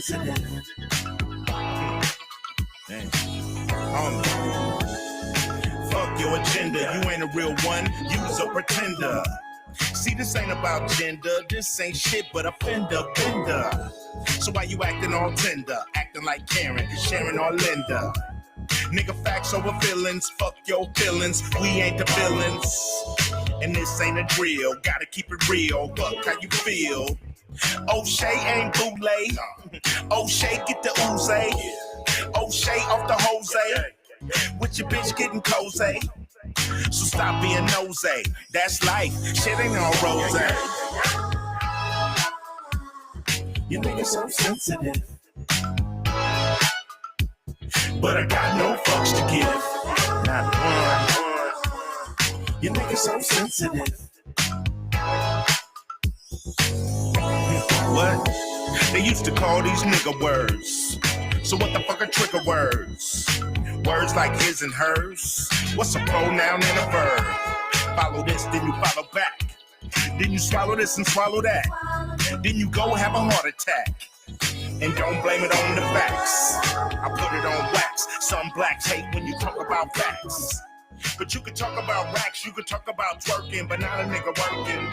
sensitive. Fuck your agenda, you ain't a real one, you's a pretender. See, this ain't about gender, this ain't shit but a fender bender. So why you acting all tender, acting like Karen, Sharon or Linda? Nigga, facts over feelings, fuck your feelings, we ain't the villains. And this ain't a drill, gotta keep it real, fuck how you feel. O'Shea ain't bootleg, O'Shea get the ooze, O'Shea off the Jose, with your bitch getting cozy. So stop being nosy, that's life, shit ain't all rose. You niggas so sensitive, but I got no fucks to give, not one. You niggas so sensitive. What? They used to call these nigga words. So what the fuck are trigger words? Words like his and hers. What's a pronoun and a verb? Follow this, then you follow back. Then you swallow this and swallow that. Then you go have a heart attack. And don't blame it on the facts. I put it on wax. Some blacks hate when you talk about facts. But you can talk about racks, you can talk about twerking, but not a nigga working.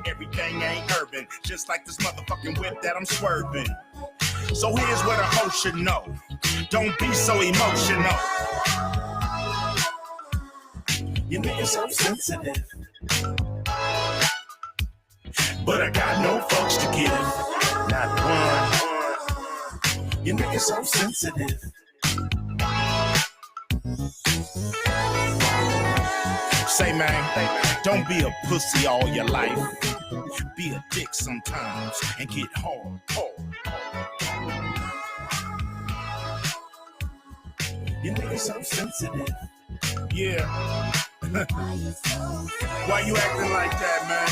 Everything ain't urban, just like this motherfucking whip that I'm swerving. So here's what a hoe should know. Don't be so emotional. You niggas so sensitive, but I got no fucks to give, not one. You niggas so sensitive. Say man, don't be a pussy all your life. Be a dick sometimes and get hard. You niggas so sensitive. Yeah. Why you acting like that, man?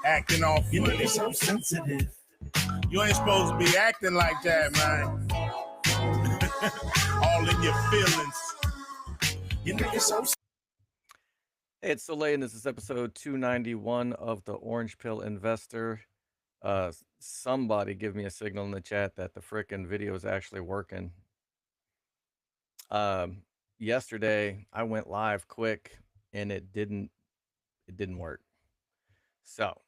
Acting off. You niggas so sensitive. You ain't supposed to be acting like that, man. All in your feelings. You niggas so. Hey, it's Soleil, and this is episode 291 of the Orange Pill Investor. Somebody give me a signal in the chat that the frickin' video is actually working. Yesterday I went live quick and it didn't work. So,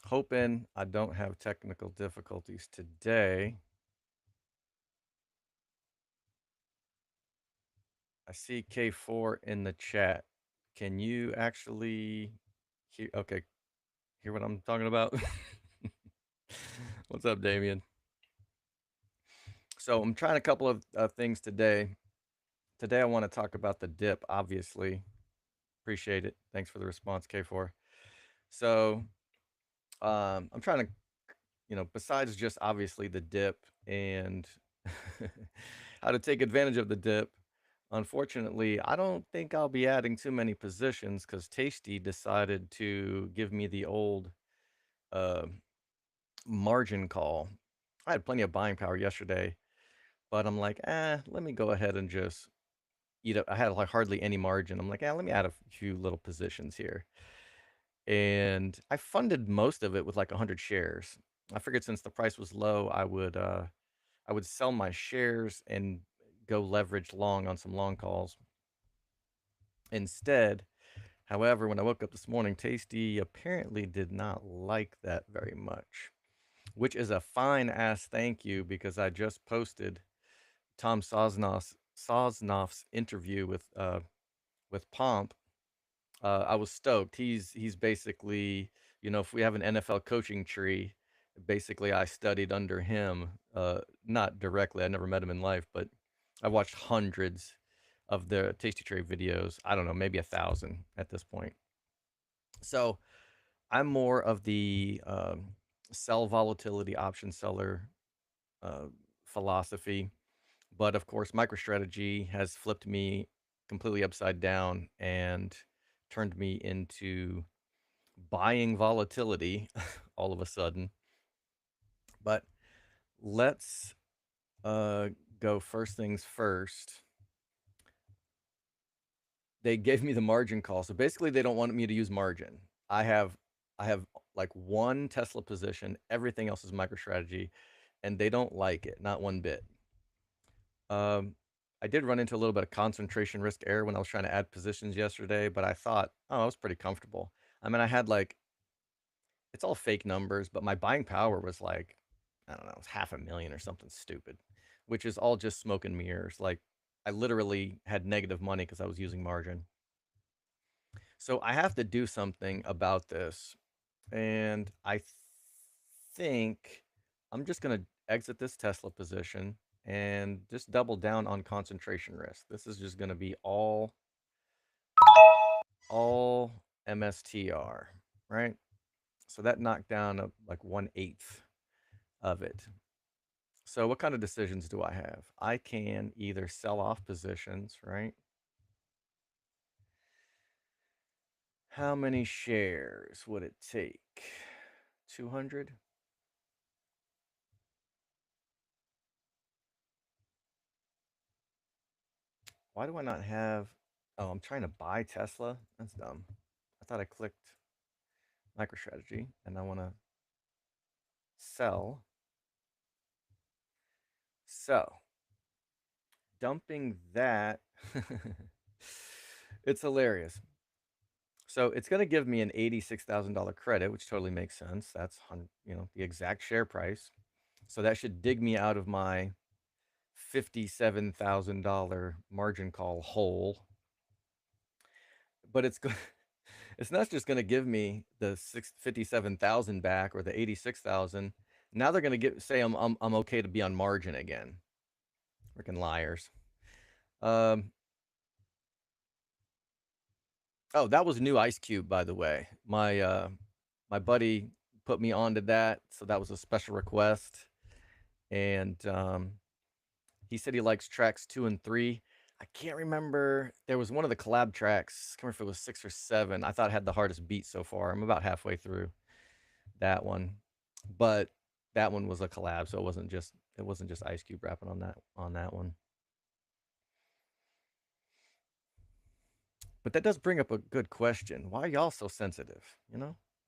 hoping I don't have technical difficulties today. I see K4 in the chat. Can you actually hear what I'm talking about? What's up, Damien? So I'm trying a couple of things today. Today I want to talk about the dip, obviously. Appreciate it. Thanks for the response, K4. So I'm trying to, besides just obviously the dip and how to take advantage of the dip, unfortunately, I don't think I'll be adding too many positions because Tasty decided to give me the old margin call. I had plenty of buying power yesterday, but I'm like, let me go ahead and just I had like hardly any margin. I'm like, let me add a few little positions here. And I funded most of it with like 100 shares. I figured since the price was low, I would sell my shares and go leverage long on some long calls. Instead, however, when I woke up this morning, Tasty apparently did not like that very much, which is a fine ass thank you because I just posted Tom Sosnoff's interview with Pomp. I was stoked. He's basically, if we have an NFL coaching tree, basically I studied under him. Not directly, I never met him in life, but I watched hundreds of the Tasty Trade videos. I don't know, maybe 1,000 at this point. So I'm more of the sell volatility option seller philosophy. But of course, MicroStrategy has flipped me completely upside down and turned me into buying volatility all of a sudden. But let's go first things first. They gave me the margin call. So basically they don't want me to use margin. I have like one Tesla position, everything else is MicroStrategy, and they don't like it, not one bit. Um, I did run into a little bit of concentration risk error when I was trying to add positions yesterday, but I thought, oh, I was pretty comfortable. I mean, I had like, it's all fake numbers, but my buying power was like, I don't know, it was 500,000 or something stupid, which is all just smoke and mirrors. Like, I literally had negative money because I was using margin. So I have to do something about this. And I think I'm just going to exit this Tesla position and just double down on concentration risk. This is just going to be all MSTR, right? So that knocked down like 1/8 of it. So what kind of decisions do I have? I can either sell off positions, right? How many shares would it take? 200? Why do I not have? Oh, I'm trying to buy Tesla. That's dumb. I thought I clicked MicroStrategy and I want to sell. So, dumping that, it's hilarious. So, it's going to give me an $86,000 credit, which totally makes sense. That's, the exact share price. So, that should dig me out of my $57,000 margin call hole. But it's not just going to give me the 57,000 back or the 86,000. Now they're going to say I'm okay to be on margin again. Freaking liars. Um, oh, that was new Ice Cube, by the way. My buddy put me onto that, so that was a special request. And he said he likes tracks 2 and 3. I can't remember. There was one of the collab tracks. I can't remember if it was 6 or 7. I thought it had the hardest beat so far. I'm about halfway through that one, but that one was a collab, so it wasn't just Ice Cube rapping on that one. But that does bring up a good question. Why are y'all so sensitive?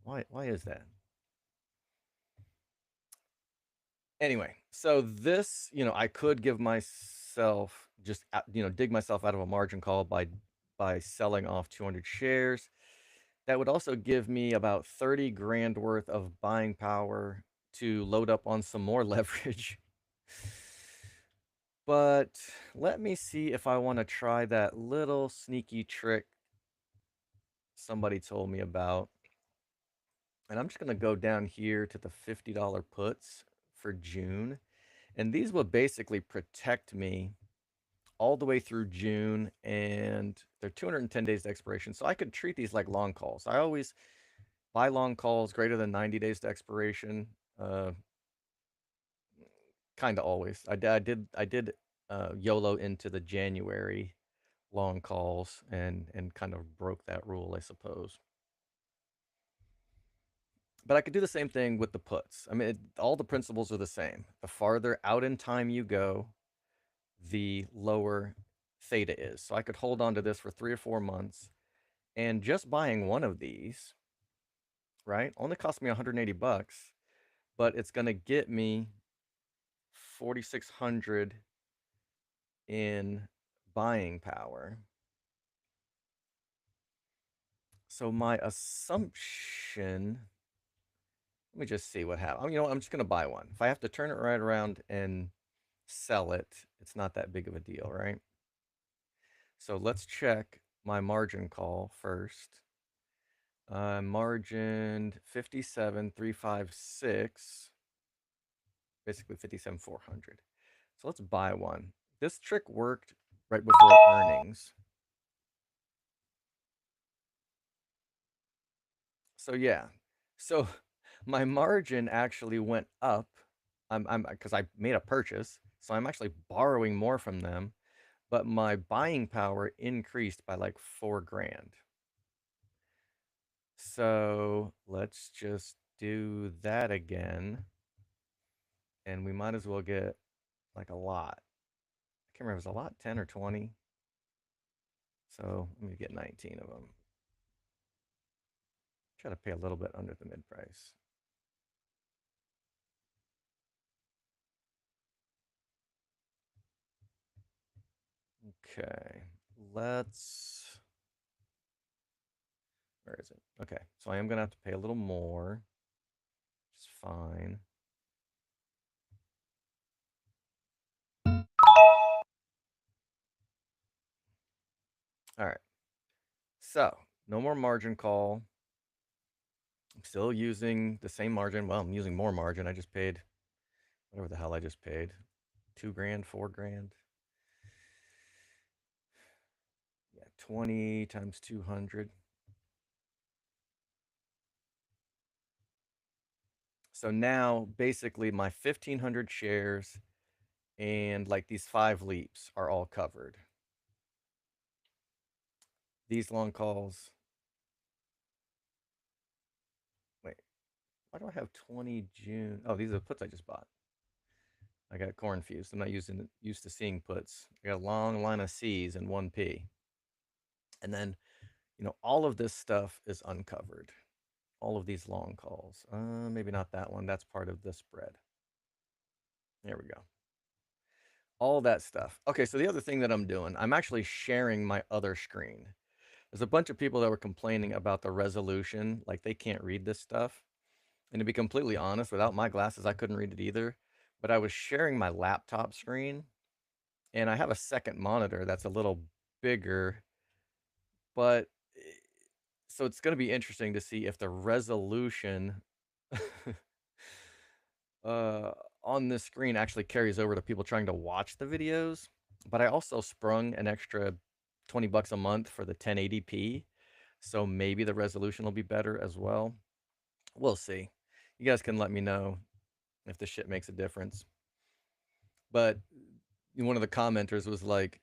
Why is that? Anyway, so this, I could give myself just dig myself out of a margin call by selling off 200 shares. That would also give me about 30 grand worth of buying power to load up on some more leverage. But let me see if I want to try that little sneaky trick somebody told me about. And I'm just going to go down here to the $50 puts for June. And these will basically protect me all the way through June, and they're 210 days to expiration. So I could treat these like long calls. I always buy long calls greater than 90 days to expiration. Kind of always. I did YOLO into the January long calls and kind of broke that rule, I suppose. But I could do the same thing with the puts. I mean, all the principles are the same. The farther out in time you go, the lower theta is. So I could hold on to this for 3 or 4 months, and just buying one of these, right, only cost me 180 bucks, but it's going to get me 4,600 in buying power. So my assumption, let me just see what happens. I'm just going to buy one. If I have to turn it right around and sell it, it's not that big of a deal, right? So let's check my margin call first. Margined 57,356, basically 57,400. So let's buy one. This trick worked right before earnings. So yeah, so my margin actually went up. I'm because I made a purchase, so I'm actually borrowing more from them, but my buying power increased by like 4 grand. So let's just do that again, and we might as well get like a lot. I can't remember if it was a lot, 10 or 20. So let me get 19 of them. Try to pay a little bit under the mid price. Okay, let's. Where is it? Okay, so I am gonna have to pay a little more. It's fine. All right. So no more margin call. I'm still using the same margin. Well, I'm using more margin. I just paid whatever the hell I just paid. 2 grand, 4 grand. Yeah, 20 times 200. So now basically my 1,500 shares and like these 5 leaps are all covered. These long calls. Wait, why do I have 20 June? Oh, these are the puts I just bought. I got confused. I'm not used to seeing puts. I got a long line of C's and 1P. And then, all of this stuff is uncovered. All of these long calls. Maybe not that one. That's part of the spread. There we go. All that stuff. Okay, so the other thing that I'm doing, I'm actually sharing my other screen. There's a bunch of people that were complaining about the resolution, like they can't read this stuff. And to be completely honest, without my glasses, I couldn't read it either. But I was sharing my laptop screen, and I have a second monitor that's a little bigger. But so it's going to be interesting to see if the resolution uh, on this screen actually carries over to people trying to watch the videos. But I also sprung an extra 20 bucks a month for the 1080p. So maybe the resolution will be better as well. We'll see. You guys can let me know if this shit makes a difference. But one of the commenters was like,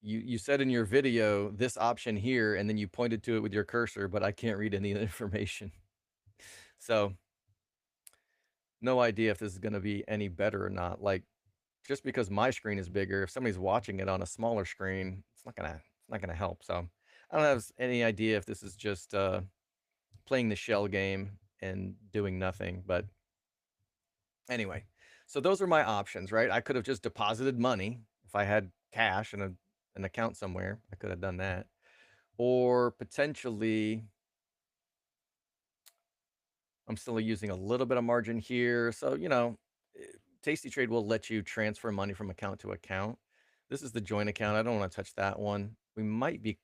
you said in your video this option here, and then you pointed to it with your cursor, but I can't read any of the information. So no idea if this is going to be any better or not. Like, just because my screen is bigger, if somebody's watching it on a smaller screen, it's not gonna help. So I don't have any idea if this is just playing the shell game and doing nothing. But anyway, so those are my options, right? I could have just deposited money if I had cash in an account somewhere. I could have done that, or potentially I'm still using a little bit of margin here. So, Tasty Trade will let you transfer money from account to account. This is the joint account. I don't want to touch that one. We might be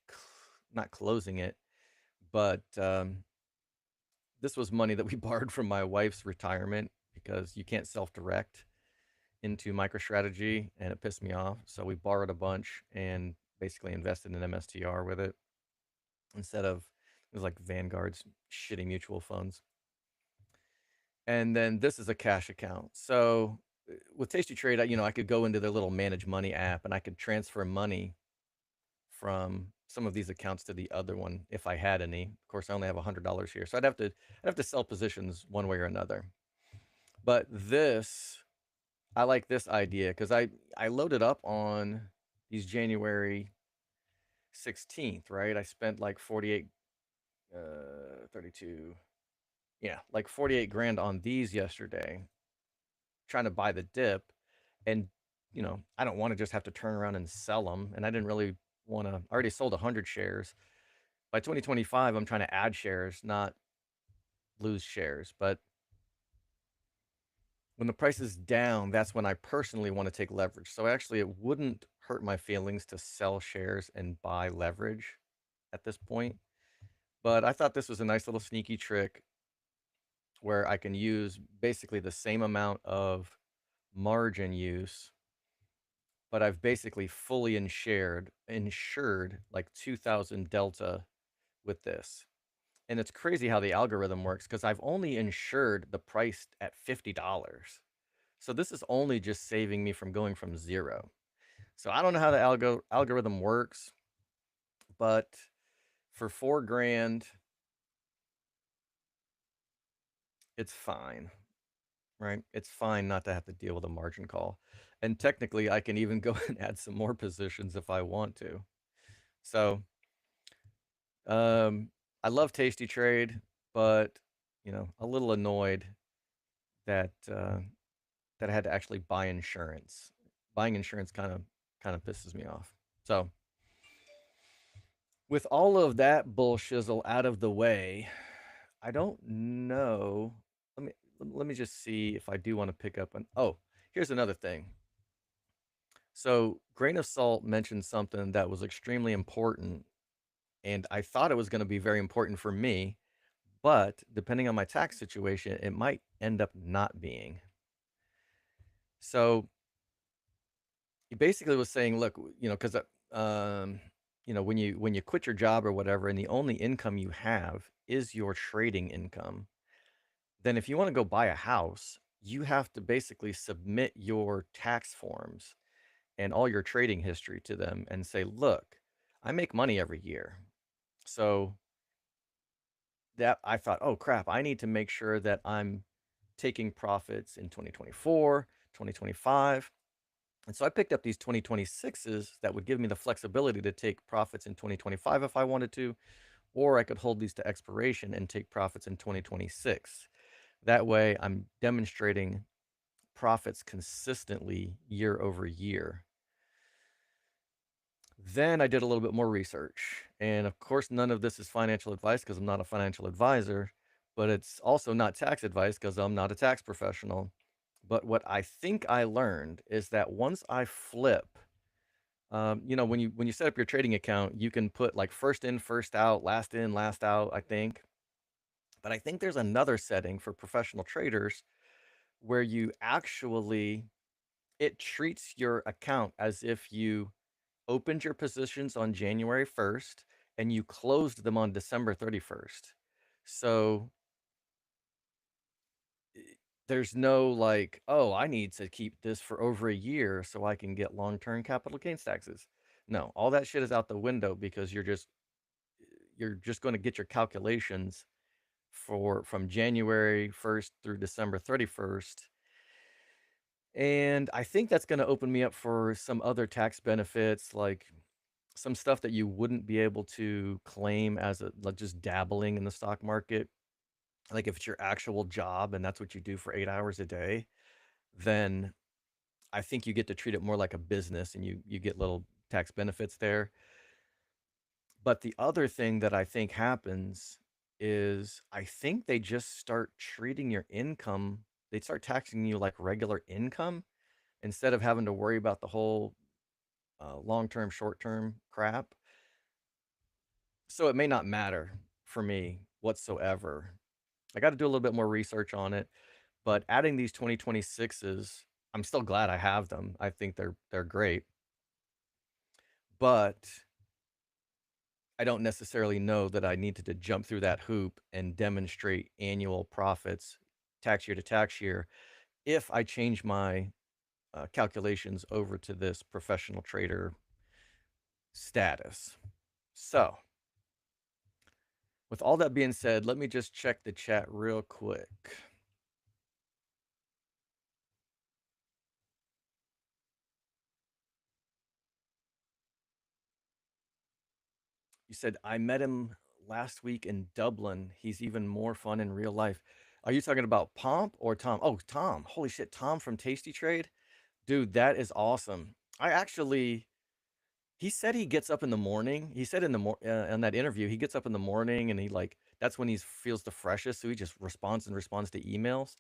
not closing it, but this was money that we borrowed from my wife's retirement because you can't self-direct into MicroStrategy, and it pissed me off. So we borrowed a bunch and basically invested in MSTR with it instead of, it was like Vanguard's shitty mutual funds. And then this is a cash account. So with Tasty Trade, I could go into their little manage money app and I could transfer money from some of these accounts to the other one if I had any. Of course, I only have $100 here, so I'd have to sell positions one way or another. But I like this idea because I loaded up on these January 16th, right? I spent like 48, 32, yeah, like 48 grand on these yesterday, trying to buy the dip, and I don't want to just have to turn around and sell them, and I didn't really want to. I already sold 100 shares. By 2025, I'm trying to add shares, not lose shares. But when the price is down, that's when I personally want to take leverage. So actually, it wouldn't hurt my feelings to sell shares and buy leverage at this point. But I thought this was a nice little sneaky trick where I can use basically the same amount of margin use, but I've basically fully insured like 2,000 delta with this. And it's crazy how the algorithm works because I've only insured the price at $50. So this is only just saving me from going from zero. So I don't know how the algorithm works, but for 4 grand, it's fine, right? It's fine not to have to deal with a margin call. And technically, I can even go and add some more positions if I want to. So, um, I love Tasty Trade, but a little annoyed that that I had to actually buy insurance. Buying insurance kind of pisses me off. So, with all of that bullshizzle out of the way, I don't know. Let me let me just see if I do want to pick up an. Oh, here's another thing. So, Grain of Salt mentioned something that was extremely important, and I thought it was going to be very important for me, but depending on my tax situation, it might end up not being. So, he basically was saying, look, because um, when you quit your job or whatever, and the only income you have is your trading income, then if you want to go buy a house, you have to basically submit your tax forms and all your trading history to them and say, look, I make money every year. So that I thought, oh crap, I need to make sure that I'm taking profits in 2024, 2025. And so I picked up these 2026s that would give me the flexibility to take profits in 2025 if I wanted to, or I could hold these to expiration and take profits in 2026. That way I'm demonstrating profits consistently year over year. Then I did a little bit more research. And of course, none of this is financial advice because I'm not a financial advisor, but it's also not tax advice because I'm not a tax professional. But what I think I learned is that once I flip, when you set up your trading account, you can put like first in, first out, last in, last out, I think. But I think there's another setting for professional traders where you actually it treats your account as if you opened your positions on January 1st and you closed them on December 31st. So eh, there's no like, oh, I need to keep this for over a year so I can get long-term capital gains taxes. No, all that shit is out the window because you're just going to get your calculations for from January 1st through December 31st. And I think that's going to open me up for some other tax benefits like some stuff that you wouldn't be able to claim as a like just dabbling in the stock market. Like if it's your actual job and that's what you do for 8 hours a day, then I think you get to treat it more like a business and you get little tax benefits there. But the other thing that I think happens is I think they just start treating your income, they start taxing you like regular income instead of having to worry about the whole long term, short term crap. So it may not matter for me whatsoever. I got to do a little bit more research on it, but adding these 2026s, I'm still glad I have them. I think they're great, but I don't necessarily know that I needed to jump through that hoop and demonstrate annual profits tax year to tax year if I change my calculations over to this professional trader status. So, with all that being said, let me just check the chat real quick. You said, I met him last week in Dublin. He's even more fun in real life. Are you talking about Pomp or Tom? Oh, Tom. Holy shit, Tom from Tasty Trade. Dude, that is awesome. I actually, he said he gets up in the morning. He said in that interview, he gets up in the morning and he like, that's when he feels the freshest. So he just responds and responds to emails.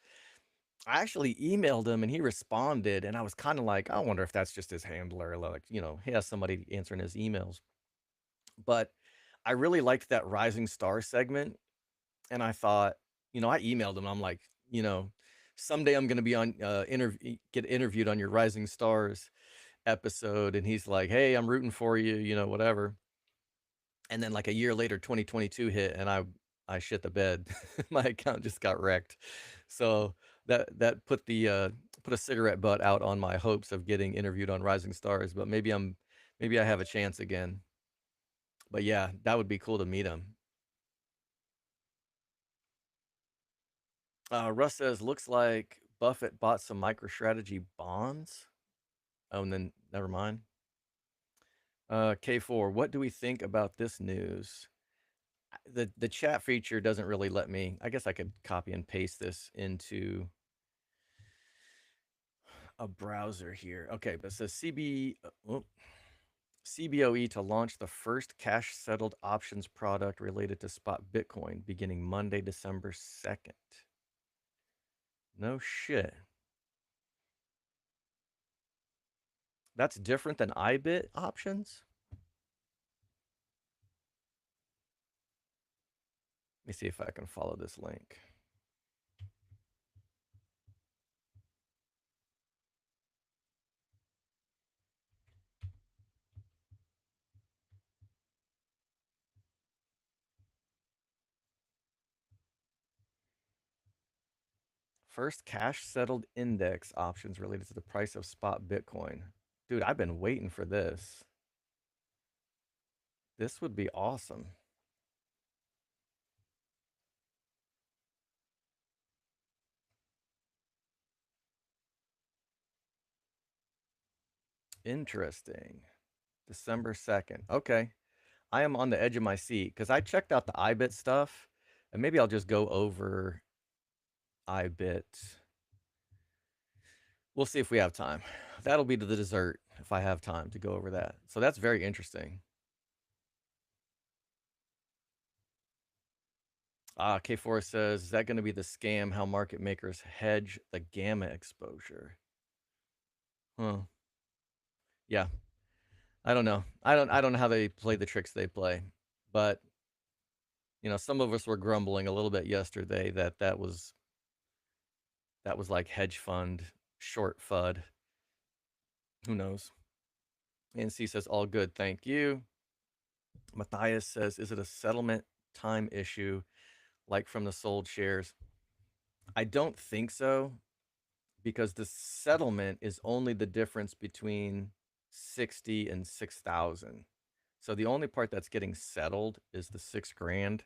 I actually emailed him and he responded. And I was kind of like, I wonder if that's just his handler. Like, he has somebody answering his emails. But I really liked that Rising Star segment, and I thought, I emailed him. I'm like, someday I'm gonna be on get interviewed on your Rising Stars episode, and he's like, hey, I'm rooting for you, whatever. And then like a year later, 2022 hit, and I shit the bed. My account just got wrecked. So that put a cigarette butt out on my hopes of getting interviewed on Rising Stars. But maybe I have a chance again. But yeah, that would be cool to meet him. Russ says, looks like Buffett bought some MicroStrategy bonds. Oh, and then never mind. K4, what do we think about this news? The chat feature doesn't really let me. I guess I could copy and paste this into a browser here. Okay, but it says CBOE to launch the first cash settled options product related to spot Bitcoin beginning Monday, December 2nd. No shit. That's different than IBIT options? Let me see if I can follow this link. First cash settled index options related to the price of spot Bitcoin. Dude, I've been waiting for this. This would be awesome. Interesting. December 2nd. Okay. I am on the edge of my seat because I checked out the IBIT stuff, and maybe I'll just go over IBIT. We'll see if we have time. That'll be to the dessert if I have time to go over that. So that's very interesting. K Forest says, is that going to be the scam how market makers hedge the gamma exposure? Huh. Yeah. I don't know. I don't know how they play the tricks they play. But some of us were grumbling a little bit yesterday that was like hedge fund short FUD. Who knows? NC says all good, thank you. Matthias says, is it a settlement time issue like from the sold shares? I don't think so, because the settlement is only the difference between 60 and 6,000. So the only part that's getting settled is the 6 grand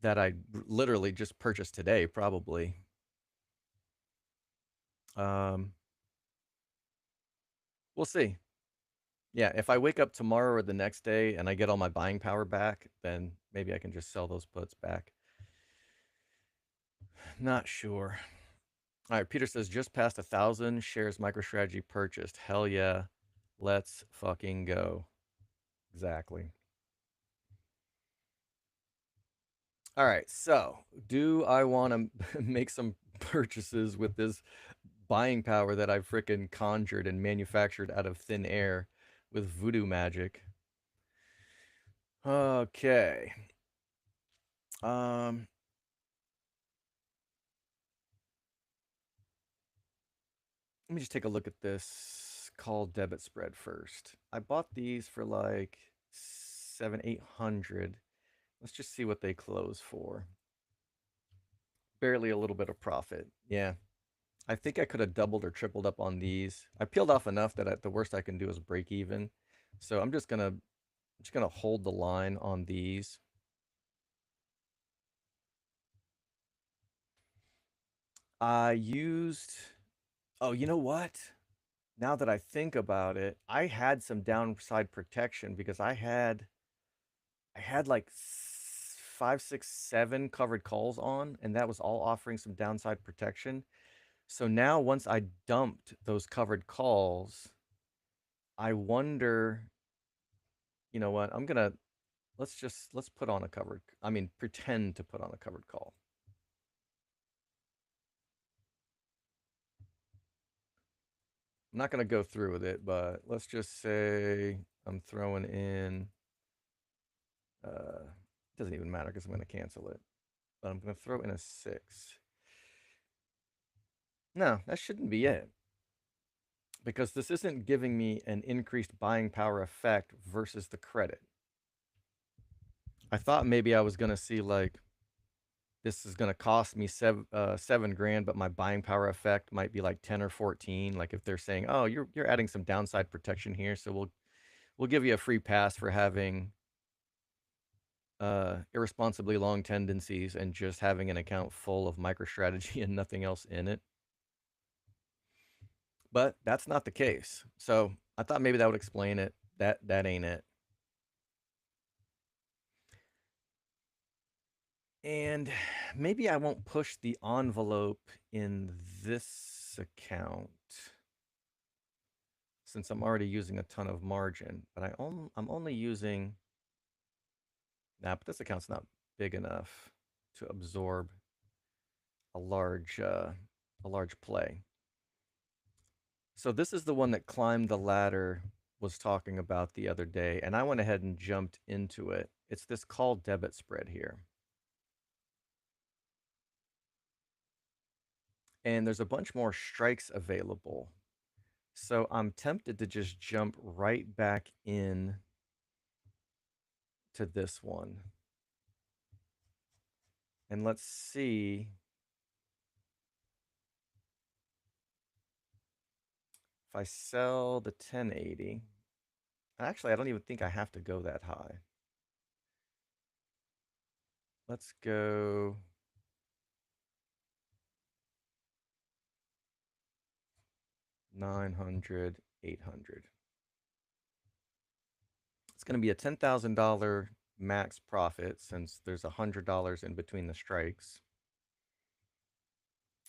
that I literally just purchased today, probably. We'll see. Yeah, if I wake up tomorrow or the next day and I get all my buying power back, then maybe I can just sell those puts back. Not sure. All right, Peter says just past 1,000 shares MicroStrategy purchased. Hell yeah. Let's fucking go. Exactly. All right, so do I want to make some purchases with this buying power that I've freaking conjured and manufactured out of thin air with voodoo magic? Okay. Um Let me just take a look at this call debit spread first. I bought these for like 700-800. Let's just see what they close for. Barely a little bit of profit. Yeah. I think I could have doubled or tripled up on these. I peeled off enough that the worst I can do is break even. So I'm just gonna hold the line on these. I used Oh, you know what? Now that I think about it, I had some downside protection because I had like 5, 6, 7 covered calls on, and that was all offering some downside protection. So now once I dumped those covered calls, I wonder, you know what? Let's put on a pretend to put on a covered call. I'm not going to go through with it, but let's just say I'm throwing in, it doesn't even matter because I'm going to cancel it, but I'm going to throw in a 6. No, that shouldn't be it, because this isn't giving me an increased buying power effect versus the credit. I thought maybe I was going to see like, this is going to cost me 7 grand, but my buying power effect might be like 10 or 14. Like if they're saying, oh, you're adding some downside protection here, so we'll give you a free pass for having irresponsibly long tendencies and just having an account full of MicroStrategy and nothing else in it. But that's not the case. So I thought maybe that would explain it. That ain't it. And maybe I won't push the envelope in this account since I'm already using a ton of margin, but I'm only using, nah, but this account's not big enough to absorb a large play. So this is the one that Climbed the Ladder was talking about the other day, and I went ahead and jumped into it. It's this call debit spread here. And there's a bunch more strikes available. So I'm tempted to just jump right back in to this one. And let's see if I sell the 1080. Actually, I don't even think I have to go that high. Let's go 900, 800. It's going to be a $10,000 max profit since there's $100 in between the strikes.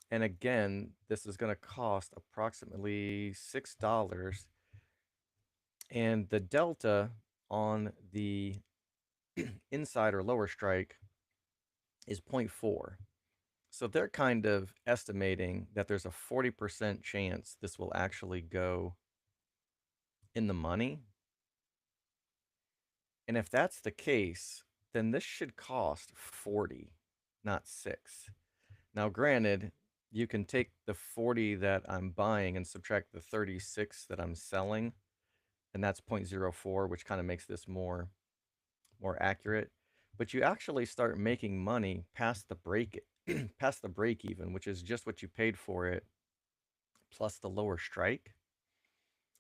And again, this is going to cost approximately $6. And the delta on the inside or lower strike is 0.4. So they're kind of estimating that there's a 40% chance this will actually go in the money. And if that's the case, then this should cost 40, not 6. Now, granted, you can take the 40 that I'm buying and subtract the 36 that I'm selling, and that's 0.04, which kind of makes this more accurate. But you actually start making money past the past the break even, which is just what you paid for it plus the lower strike.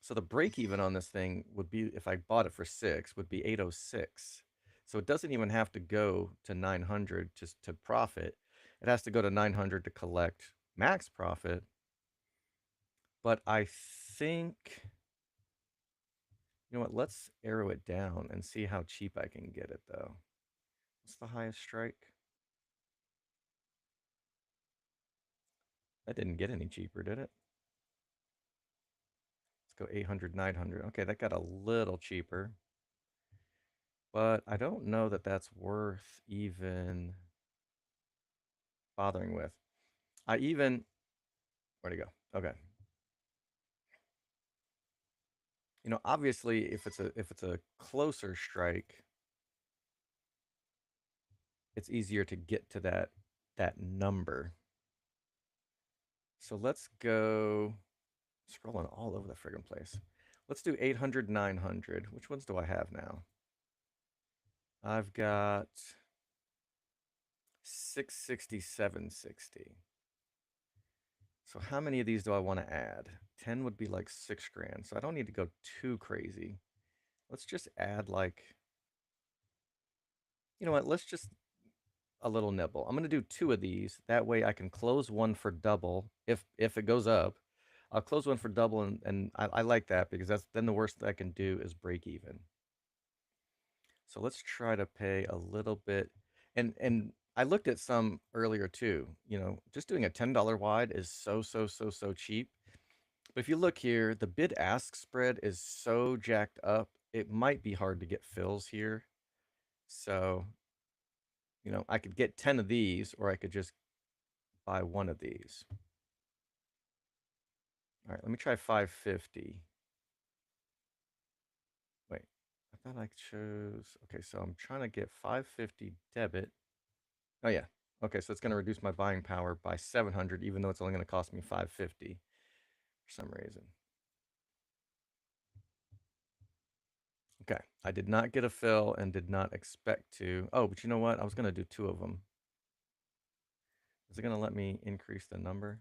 So the break even on this thing would be, if I bought it for 6, would be 806. So it doesn't even have to go to 900 just to profit. It has to go to 900 to collect max profit. But I think, you know what, let's arrow it down and see how cheap I can get it though. What's the highest strike? That didn't get any cheaper, did it? Let's go 800, 900. Okay, that got a little cheaper. But I don't know that that's worth even bothering with. I even, where'd it go? Okay. You know, obviously if it's a closer strike, it's easier to get to that number. So let's go, scrolling all over the friggin' place. Let's do 800, 900. Which ones do I have now? I've got 660, 760. So how many of these do I want to add? 10 would be like 6 grand. So I don't need to go too crazy. Let's just add like, you know what? Let's just a little nibble. I'm going to do 2 of these. That way I can close one for double if it goes up. I'll close one for double, and I like that because that's then the worst I can do is break even. So let's try to pay a little bit. And I looked at some earlier too. You know, just doing a $10 wide is so cheap. But if you look here, the bid ask spread is so jacked up, it might be hard to get fills here. So, you know, I could get 10 of these, or I could just buy one of these. All right, let me try 550. Wait, I thought I chose, okay, so I'm trying to get 550 debit. Oh yeah, okay, so it's going to reduce my buying power by 700, even though it's only going to cost me 550 for some reason. Okay, I did not get a fill and did not expect to. Oh, but you know what? I was going to do 2 of them. Is it going to let me increase the number?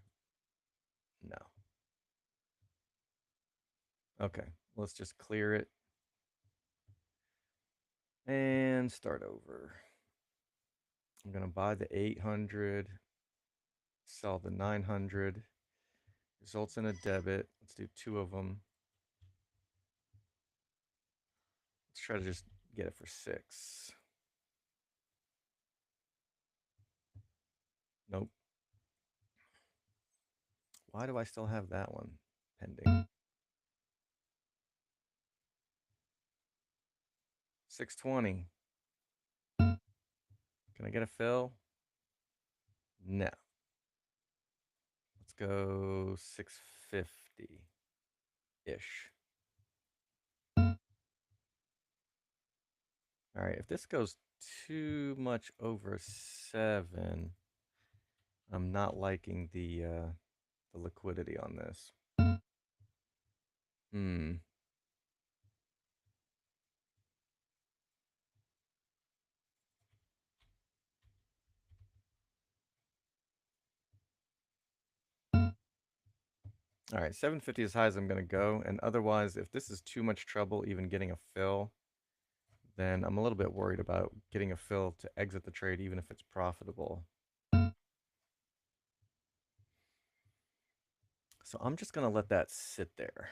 No. Okay, let's just clear it and start over. I'm going to buy the 800, sell the 900. Results in a debit. Let's do 2 of them. Let's try to just get it for 6. Why do I still have that one pending? 620. Can I get a fill? No. Let's go 650-ish. All right, if this goes too much over 7, I'm not liking the liquidity on this. Hmm. All right, 750 is as high as I'm going to go. And otherwise, if this is too much trouble even getting a fill, then I'm a little bit worried about getting a fill to exit the trade, even if it's profitable. So I'm just going to let that sit there,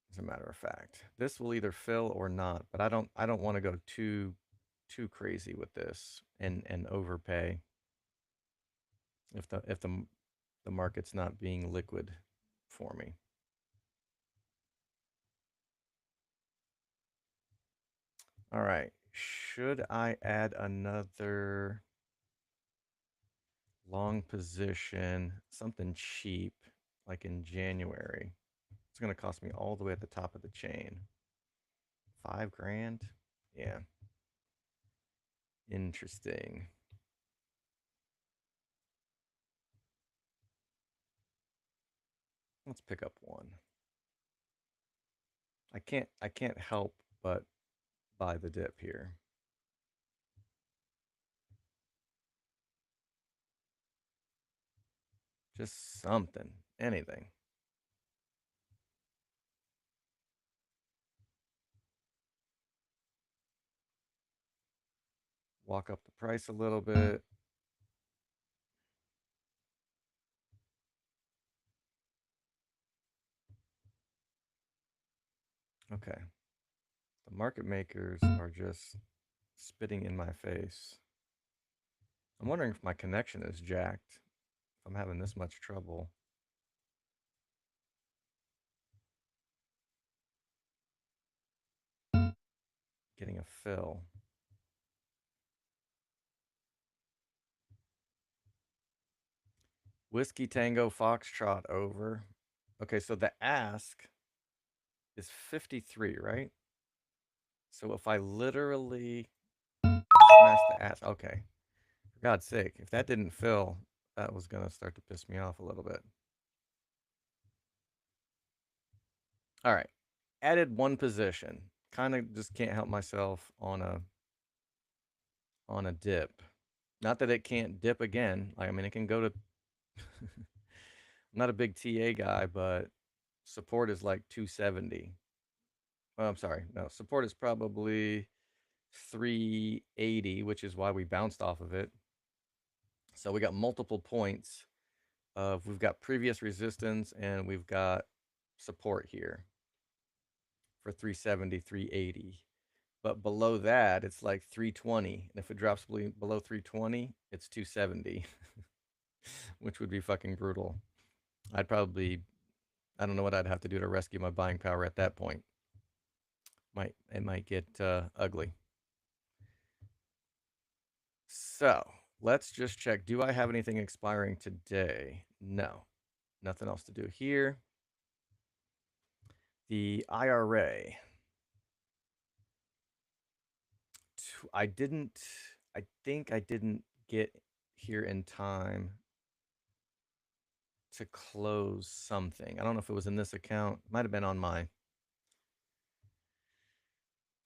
as a matter of fact. This will either fill or not, but I don't want to go too crazy with this and overpay if the market's not being liquid for me. All right. Should I add another long position, something cheap, like in January? It's going to cost me all the way at the top of the chain. 5 grand? Yeah. Interesting. Let's pick up one. I can't help but buy the dip here. Just something, anything. Walk up the price a little bit. Okay. The market makers are just spitting in my face. I'm wondering if my connection is jacked. If I'm having this much trouble. Getting a fill. Whiskey Tango Foxtrot over. Okay, so the ask is 53, right? So if I literally smash the ask, okay. For God's sake, if that didn't fill, that was going to start to piss me off a little bit. All right. Added one position. Kind of just can't help myself on a dip. Not that it can't dip again. Like, I mean, it can go to I'm not a big TA guy, but support is like 270. Oh, I'm sorry. No, support is probably 380, which is why we bounced off of it. So we got multiple points of we've got previous resistance and we've got support here for 370, 380. But below that, it's like 320. And if it drops below 320, it's 270, which would be fucking brutal. I don't know what I'd have to do to rescue my buying power at that point. It might get ugly. So let's just check. Do I have anything expiring today? No, nothing else to do here. The IRA. I think I didn't get here in time to close something. I don't know if it was in this account. It might have been on one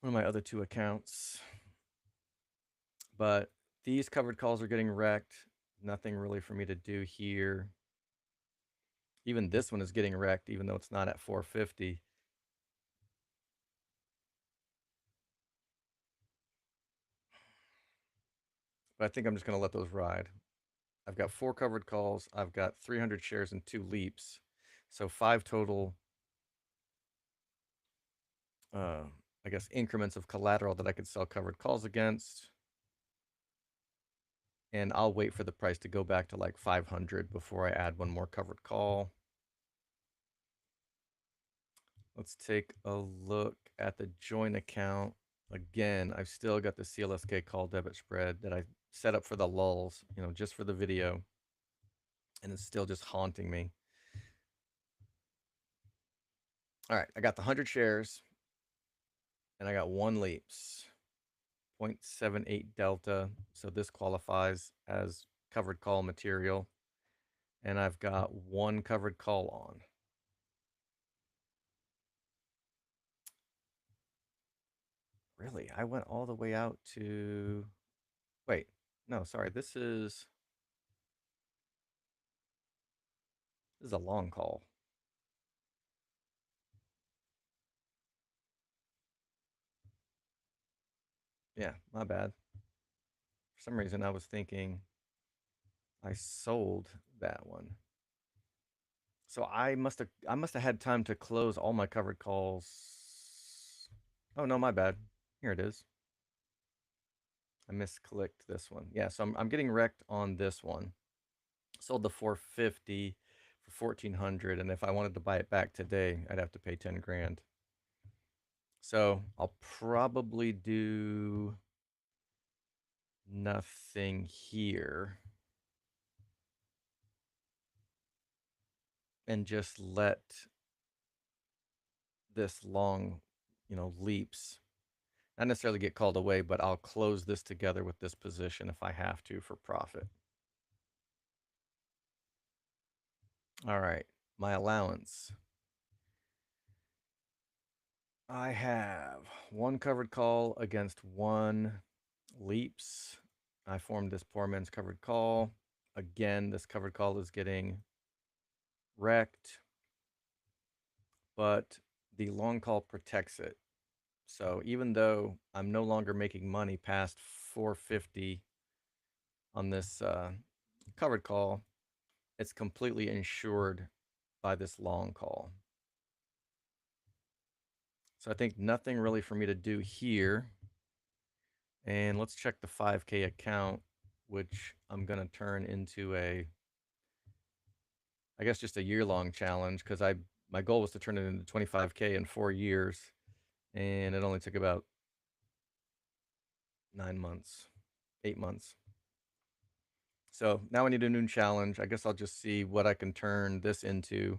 of my other 2 accounts. But these covered calls are getting wrecked. Nothing really for me to do here. Even this one is getting wrecked, even though it's not at 450. But I think I'm just going to let those ride. I've got 4 covered calls. I've got 300 shares and 2 leaps. So 5 total, I guess, increments of collateral that I could sell covered calls against. and I'll wait for the price to go back to like 500 before I add one more covered call. Let's take a look at the joint account. Again, I've still got the CLSK call debit spread that I set up for the lulls, just for the video, and it's still just haunting me. All right, I got the 100 shares, and I got 1 leaps, 0.78 delta, so this qualifies as covered call material, and I've got 1 covered call on. Really? I went all the way out to... Wait, no, sorry, this is a long call. Yeah, my bad. For some reason, I was thinking I sold that one. So I must have had time to close all my covered calls. Oh no, my bad. Here it is. I misclicked this one. Yeah, so I'm getting wrecked on this one. Sold the 450 for 1400, and if I wanted to buy it back today, I'd have to pay 10 grand. So I'll probably do nothing here and just let this long, leaps not necessarily get called away, but I'll close this together with this position if I have to for profit. All right, my allowance. I have 1 covered call against 1 leaps. I formed this poor man's covered call. Again, this covered call is getting wrecked, but the long call protects it. So even though I'm no longer making money past 450 on this covered call, it's completely insured by this long call. So I think nothing really for me to do here. And let's check the 5K account, which I'm going to turn into I guess just a year-long challenge, because my goal was to turn it into 25K in 4 years, and it only took about 9 months, 8 months. So now I need a new challenge. I guess I'll just see what I can turn this into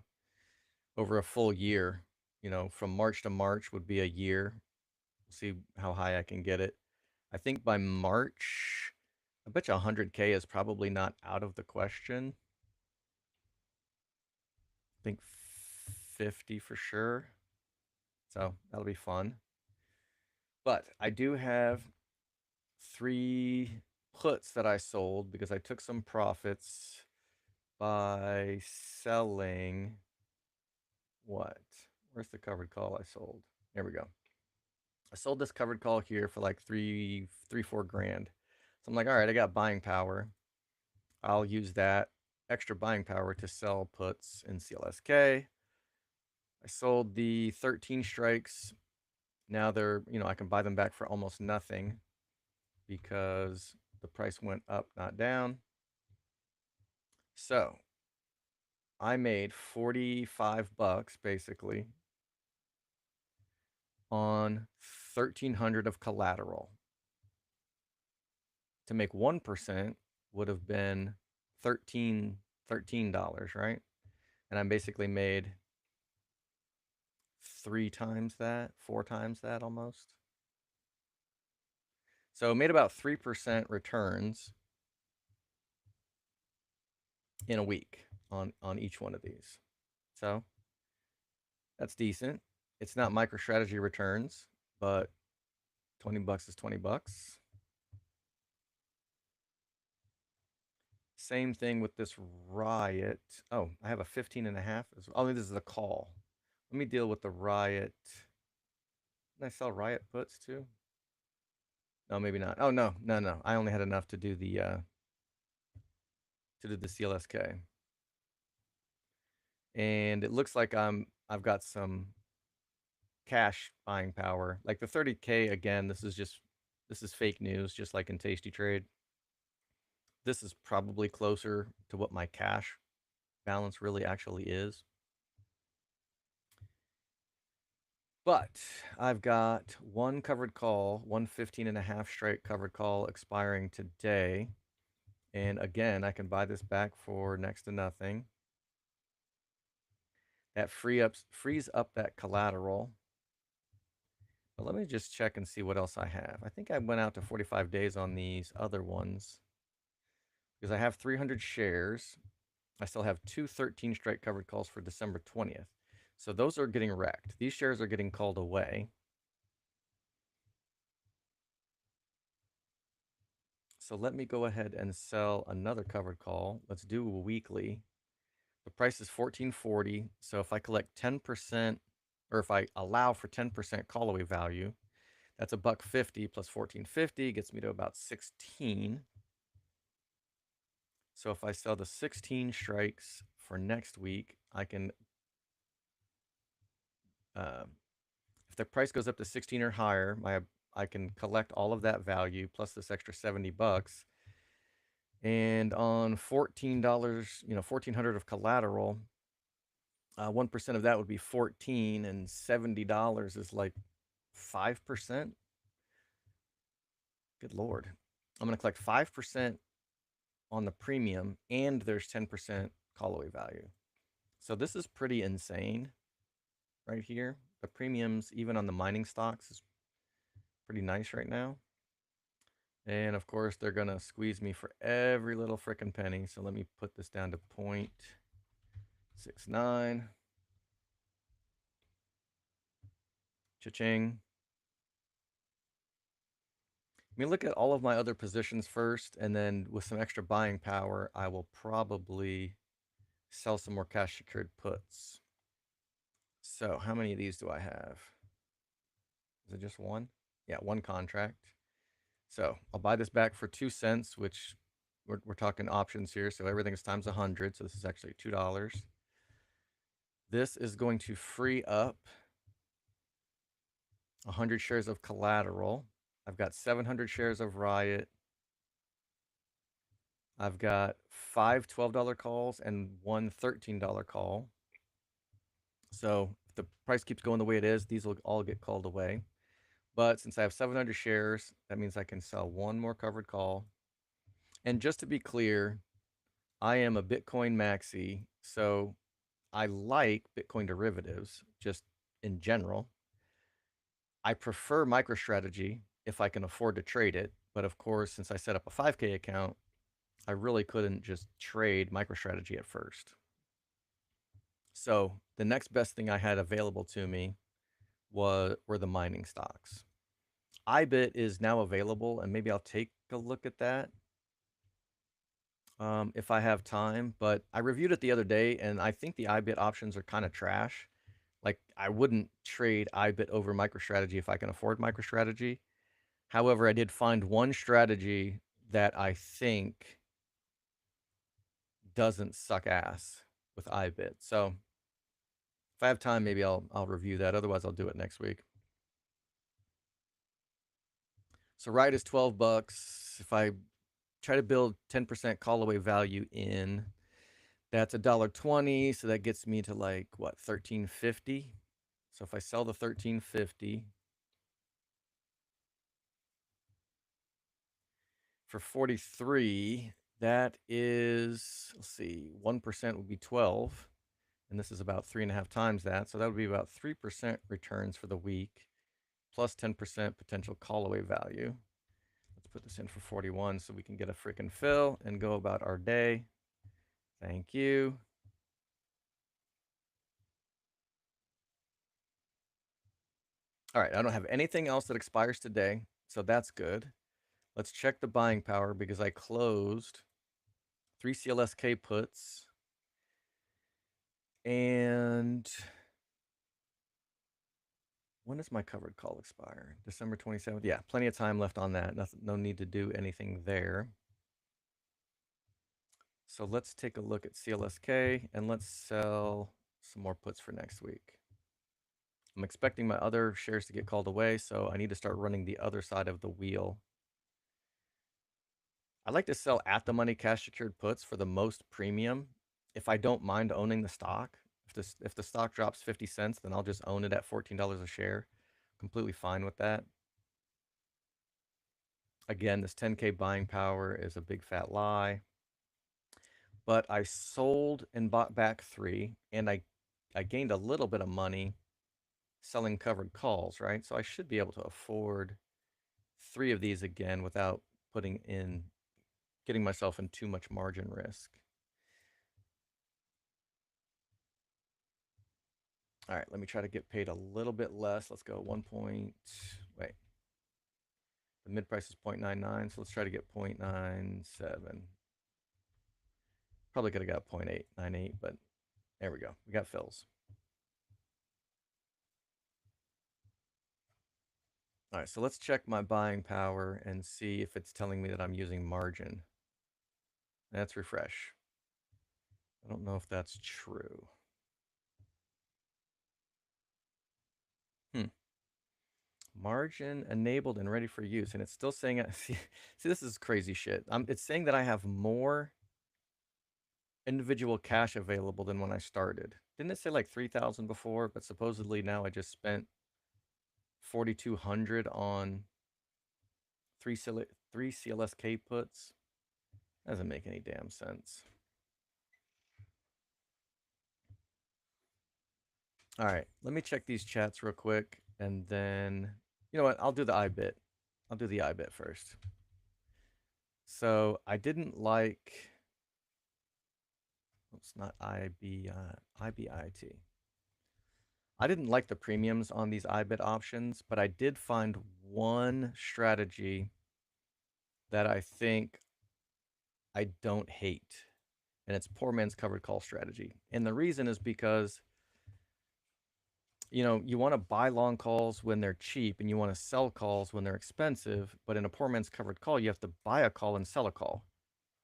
over a full year. From March to March would be a year. We'll see how high I can get it. I think by March, I bet you 100K is probably not out of the question. I think 50 for sure. So that'll be fun. But I do have 3 puts that I sold because I took some profits by selling what? Where's the covered call I sold? There we go. I sold this covered call here for like 4 grand. So I'm like, all right, I got buying power. I'll use that extra buying power to sell puts in CLSK. I sold the 13 strikes. Now they're, I can buy them back for almost nothing because the price went up, not down. So I made 45 bucks basically on 1,300 of collateral. To make 1% would have been $13, right? And I basically made 3 times that, 4 times that almost. So made about 3% returns in a week on each one of these. So that's decent. It's not MicroStrategy returns, but 20 bucks is 20 bucks. Same thing with this Riot. Oh, I have a 15.5. Oh, this is a call. Let me deal with the Riot. Did I sell Riot puts too? No, maybe not. Oh no. I only had enough to do the CLSK. And it looks like I've got some cash buying power. Like the 30K again, this is fake news, just like in Tasty Trade. this is probably closer to what my cash balance really actually is. But I've got one covered call, one 15.5 strike covered call expiring today. And again, I can buy this back for next to nothing. That frees up that collateral. But let me just check and see what else I have. I think I went out to 45 days on these other ones because I have 300 shares. I still have two 13 strike covered calls for December 20th. So those are getting wrecked. These shares are getting called away. So let me go ahead and sell another covered call. Let's do a weekly. The price is $14.40. So if I collect 10%, or if I allow for 10% callaway value, that's $1.50 plus $14.50 gets me to about 16. So if I sell the 16 strikes for next week, I can, if the price goes up to 16 or higher, I can collect all of that value plus this extra $70. And on $14, $1,400 of collateral, 1% of that would be 14, and $70 is like 5%. Good Lord. I'm going to collect 5% on the premium, and there's 10% callaway value. So this is pretty insane right here. The premiums, even on the mining stocks, is pretty nice right now. And of course, they're going to squeeze me for every little frickin' penny. So let me put this down to 0.69. Cha-ching. Let me look at all of my other positions first, and then with some extra buying power, I will probably sell some more cash secured puts. So how many of these do I have? Is it just one? Yeah, one contract. So I'll buy this back for 2 cents, which we're talking options here. So everything is times 100. So this is actually $2. This is going to free up 100 shares of collateral. I've got 700 shares of Riot. I've got 5 $12 calls and one $13 call. So if the price keeps going the way it is, these will all get called away. But since I have 700 shares, that means I can sell one more covered call. And just to be clear, I am a Bitcoin maxi, so I like Bitcoin derivatives just in general. I prefer MicroStrategy if I can afford to trade it. But of course, since I set up a 5K account, I really couldn't just trade MicroStrategy at first. So the next best thing I had available to me were the mining stocks. IBIT is now available, and maybe I'll take a look at that if I have time. But I reviewed it the other day, and I think the IBIT options are kind of trash. Like, I wouldn't trade IBIT over MicroStrategy if I can afford MicroStrategy. However, I did find one strategy that I think doesn't suck ass with IBIT. So if I have time, maybe I'll review that. Otherwise, I'll do it next week. So Riot is $12. If I try to build 10% callaway value in, that's $1.20. So that gets me to like what, $13.50. So if I sell the $13.50 for 43, that is, let's see, 1% would be 12. And this is about 3.5 times that. So that would be about 3% returns for the week, plus 10% potential callaway value. Let's put this in for 41 so we can get a freaking fill and go about our day. Thank you. All right, I don't have anything else that expires today, so that's good. Let's check the buying power because I closed 3 CLSK puts. And when does my covered call expire? December 27th. Yeah, plenty of time left on that. No need to do anything there. So let's take a look at CLSK and let's sell some more puts for next week. I'm expecting my other shares to get called away, so I need to start running the other side of the wheel. I like to sell at the money cash secured puts for the most premium if I don't mind owning the stock. If the stock drops 50 cents, then I'll just own it at $14 a share. Completely fine with that. Again, this 10K buying power is a big fat lie. But I sold and bought back 3, and I gained a little bit of money selling covered calls, right? So I should be able to afford 3 of these again without getting myself in too much margin risk. All right, let me try to get paid a little bit less. Let's go 1 point, wait. The mid price is 0.99, so let's try to get 0.97. Probably could have got 0.898, but there we go. We got fills. All right, so let's check my buying power and see if it's telling me that I'm using margin. Let's refresh. I don't know if that's true. Margin enabled and ready for use, and it's still saying see, this is crazy shit. It's saying that I have more individual cash available than when I started. Didn't it say like 3,000 before? But supposedly now I just spent 4,200 on three CLSK puts. Doesn't make any damn sense. All right, let me check these chats real quick, and then you know what? I'll do the IBIT. I'll do the IBIT first. So I didn't like. It's not IBIT. I didn't like the premiums on these IBIT options, but I did find one strategy that I think I don't hate, and it's poor man's covered call strategy. And the reason is because you want to buy long calls when they're cheap and you want to sell calls when they're expensive, but in a poor man's covered call, you have to buy a call and sell a call.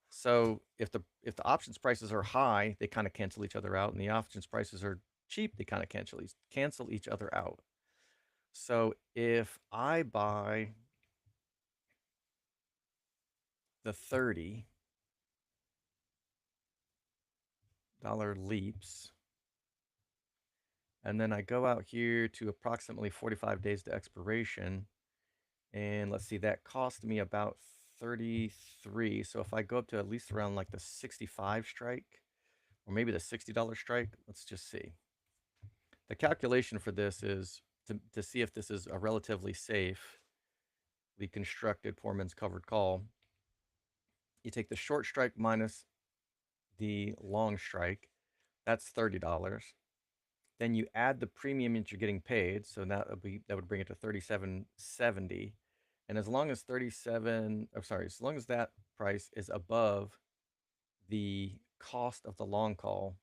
So if the options prices are high, they kind of cancel each other out, and the options prices are cheap, they kind of cancel each other out. So if I buy the $30 leaps, and then I go out here to approximately 45 days to expiration, and let's see, that cost me about 33. So if I go up to at least around like the 65 strike, or maybe the $60 strike, let's just see. The calculation for this is to see if this is a relatively safe, the constructed poor man's covered call. You take the short strike minus the long strike, that's $30. Then you add the premium that you're getting paid, so that would bring it to $37.70. And as long as as long as that price is above the cost of the long call,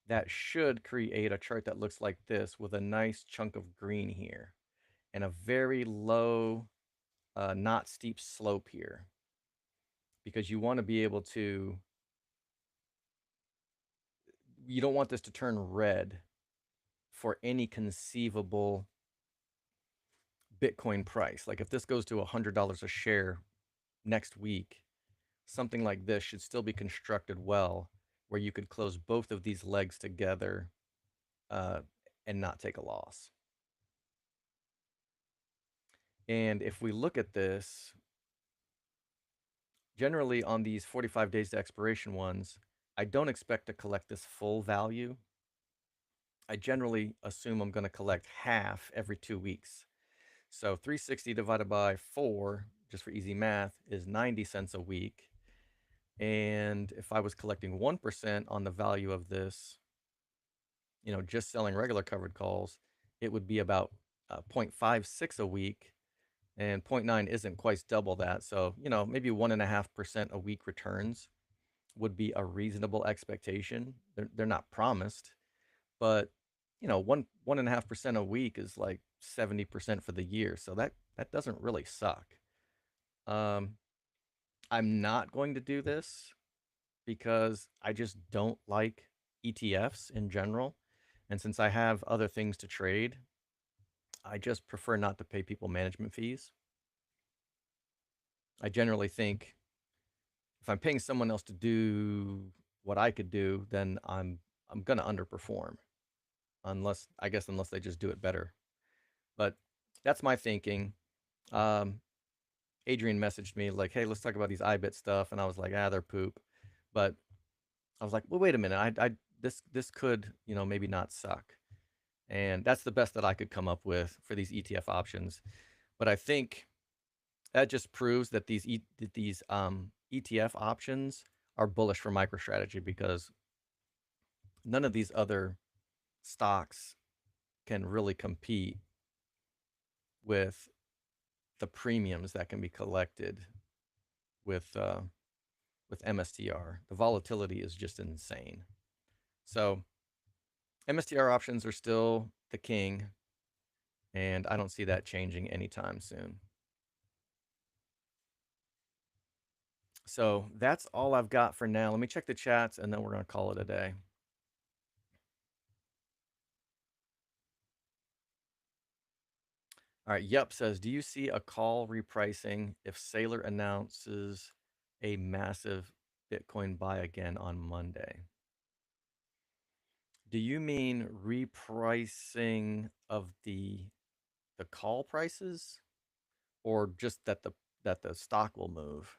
that should create a chart that looks like this with a nice chunk of green here and a very low, not steep slope here, because you want to be able to, you don't want this to turn red for any conceivable Bitcoin price. Like if this goes to $100 a share next week, something like this should still be constructed well, where you could close both of these legs together and not take a loss. And if we look at this, generally on these 45 days to expiration ones, I don't expect to collect this full value. I generally assume I'm going to collect half every 2 weeks. So 360 divided by 4, just for easy math, is 90 cents a week. And if I was collecting 1% on the value of this, just selling regular covered calls, it would be about 0.56 a week, and 0.9 isn't quite double that. So, maybe 1.5% a week returns would be a reasonable expectation. They're not promised, but 1.5% a week is like 70% for the year. So that doesn't really suck. I'm not going to do this because I just don't like ETFs in general. And since I have other things to trade, I just prefer not to pay people management fees. I generally think if I'm paying someone else to do what I could do, then I'm gonna underperform unless I guess unless they just do it better. But that's my thinking. Um, Adrian messaged me like, "Hey, let's talk about these iBit stuff," and I was like, "Ah, they're poop." But I was like, "Well, wait a minute. I this could maybe not suck." And that's the best that I could come up with for these ETF options. But I think that just proves that these ETF options are bullish for MicroStrategy because none of these other stocks can really compete with the premiums that can be collected with MSTR. The volatility is just insane. So MSTR options are still the king, and I don't see that changing anytime soon. So that's all I've got for now. Let me check the chats, and then we're going to call it a day. All right, Yup says, do you see a call repricing if Saylor announces a massive Bitcoin buy again on Monday? Do you mean repricing of the call prices, or just that the stock will move?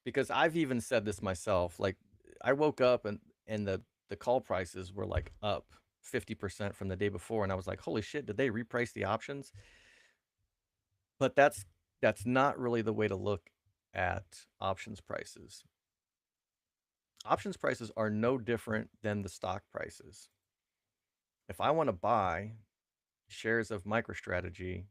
Because I've even said this myself. Like, I woke up and the call prices were like up 50% from the day before, and I was like, holy shit, did they reprice the options? But that's not really the way to look at options prices. Options prices are no different than the stock prices. If I want to buy shares of MicroStrategy,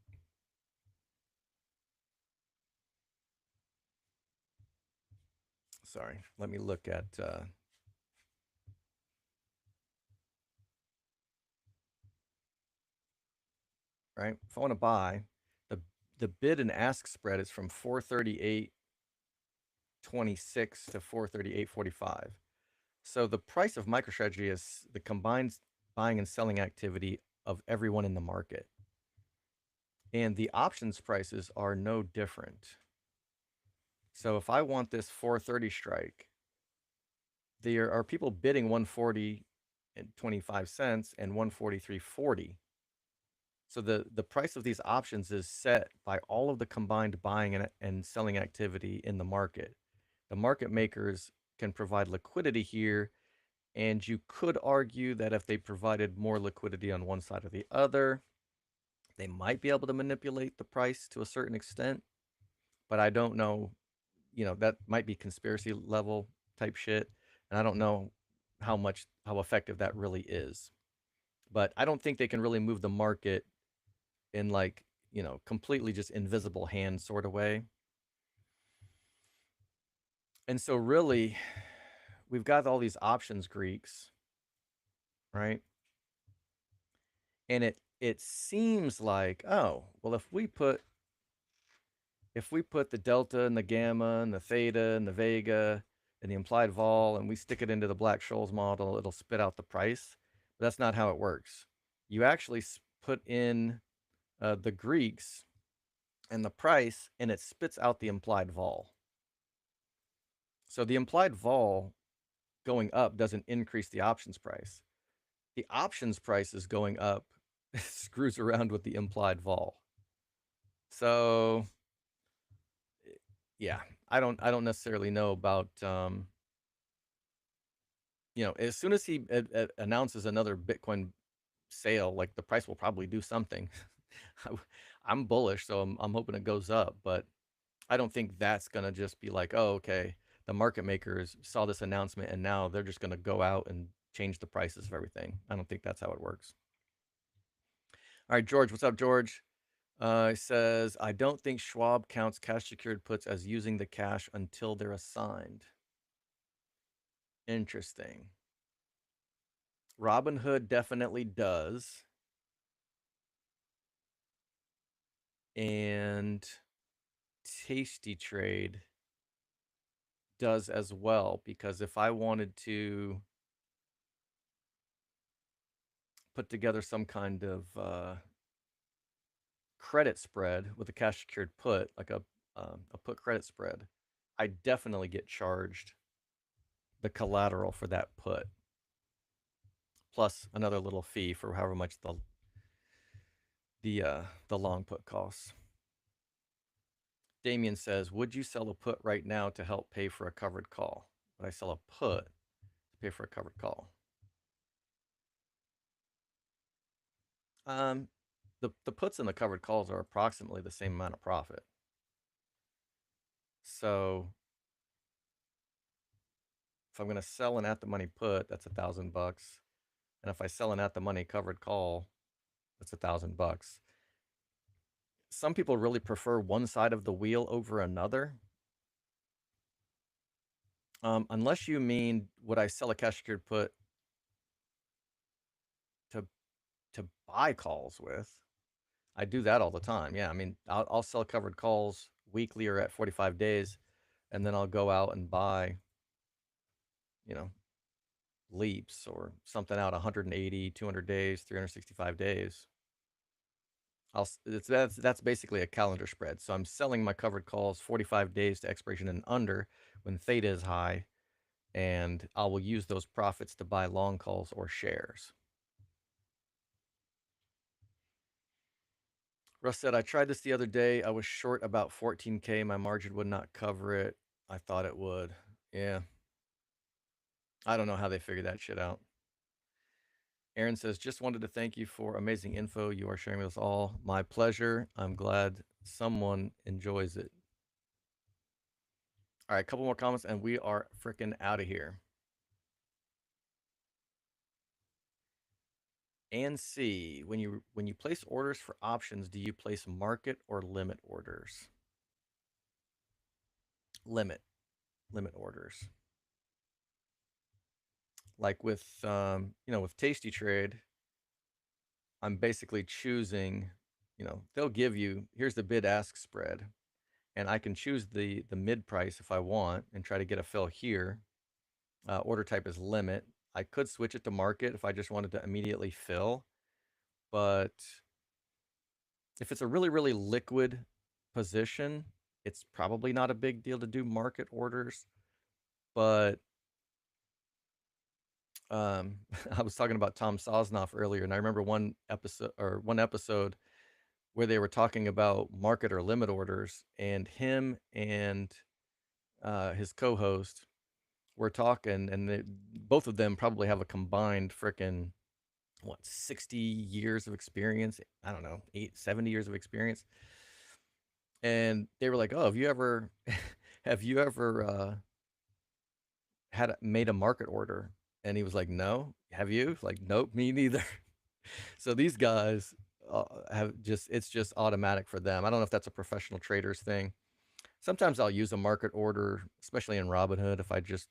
sorry, let me look at right. If I want to buy, the bid and ask spread is from 438.26 to 438.45. So the price of MicroStrategy is the combined buying and selling activity of everyone in the market. And the options prices are no different. So if I want this 430 strike, there are people bidding 140 and 25 cents and 143.40. So the price of these options is set by all of the combined buying and selling activity in the market. The market makers can provide liquidity here, and you could argue that if they provided more liquidity on one side or the other, they might be able to manipulate the price to a certain extent. But I don't know, that might be conspiracy level type shit, and I don't know how effective that really is. But I don't think they can really move the market in like, completely just invisible hand sort of way. And so really we've got all these options Greeks, right? And it seems like, oh, well, if we put the delta and the gamma and the theta and the vega and the implied vol and we stick it into the Black-Scholes model, it'll spit out the price. But that's not how it works. You actually put in the Greeks and the price, and it spits out the implied vol. So the implied vol going up doesn't increase the options price. The options price is going up screws around with the implied vol. So yeah, I don't necessarily know about as soon as he announces another Bitcoin sale, like the price will probably do something. I'm bullish, so I'm hoping it goes up, but I don't think that's gonna just be like, oh, okay, the market makers saw this announcement and now they're just gonna go out and change the prices of everything. I don't think that's how it works. All right, George, what's up, George? He says, I don't think Schwab counts cash secured puts as using the cash until they're assigned. Interesting. Robinhood definitely does. And Tasty Trade does as well, because if I wanted to put together some kind of credit spread with a cash secured put, like a put credit spread, I definitely get charged the collateral for that put, plus another little fee for however much the long put costs. Damien says, would you sell a put right now to help pay for a covered call? Would I sell a put to pay for a covered call? The puts and the covered calls are approximately the same amount of profit. So if I'm going to sell an at the money put, that's $1,000. And if I sell an at the money covered call, that's $1,000. Some people really prefer one side of the wheel over another. Unless you mean, would I sell a cash secured put to buy calls with? I do that all the time. Yeah, I mean, I'll sell covered calls weekly or at 45 days, and then I'll go out and buy, you know, leaps or something out 180, 200 days, 365 days. That's basically a calendar spread. So I'm selling my covered calls 45 days to expiration and under when theta is high, and I will use those profits to buy long calls or shares. Russ said, I tried this the other day. I was short about 14K. My margin would not cover it. I thought it would. Yeah. I don't know how they figured that shit out. Aaron says, just wanted to thank you for amazing info you are sharing with us all. My pleasure. I'm glad someone enjoys it. All right, a couple more comments and we are freaking out of here. And C, when you place orders for options, do you place market or limit orders? Limit orders. Like with with Tasty Trade, I'm basically choosing, they'll give you, here's the bid ask spread, and I can choose the mid price if I want and try to get a fill here. Order type is limit. I could switch it to market if I just wanted to immediately fill, but if it's a really, really liquid position, it's probably not a big deal to do market orders. But I was talking about Tom Sosnoff earlier, and I remember one episode where they were talking about market or limit orders, and him and his co-host were talking, and both of them probably have a combined frickin' 60 years of experience. I don't know, 70 years of experience. And they were like, oh, have you ever made a market order? And he was like, no. Have you? Like, nope, me neither. So these guys it's just automatic for them. I don't know if that's a professional traders thing. Sometimes I'll use a market order, especially in Robinhood, if I just,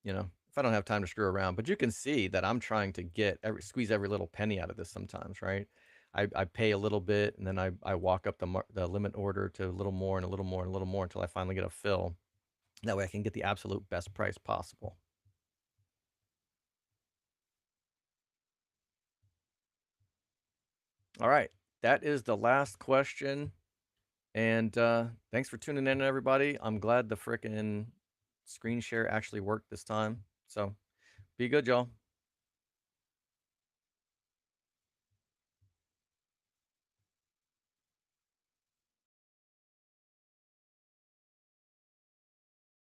if I don't have time to screw around. But you can see that I'm trying to squeeze every little penny out of this sometimes, right? I pay a little bit, and then I walk up the limit order to a little more and a little more and a little more until I finally get a fill. That way I can get the absolute best price possible. All right. That is the last question. And thanks for tuning in, everybody. I'm glad the frickin' screen share actually worked this time. So be good, y'all.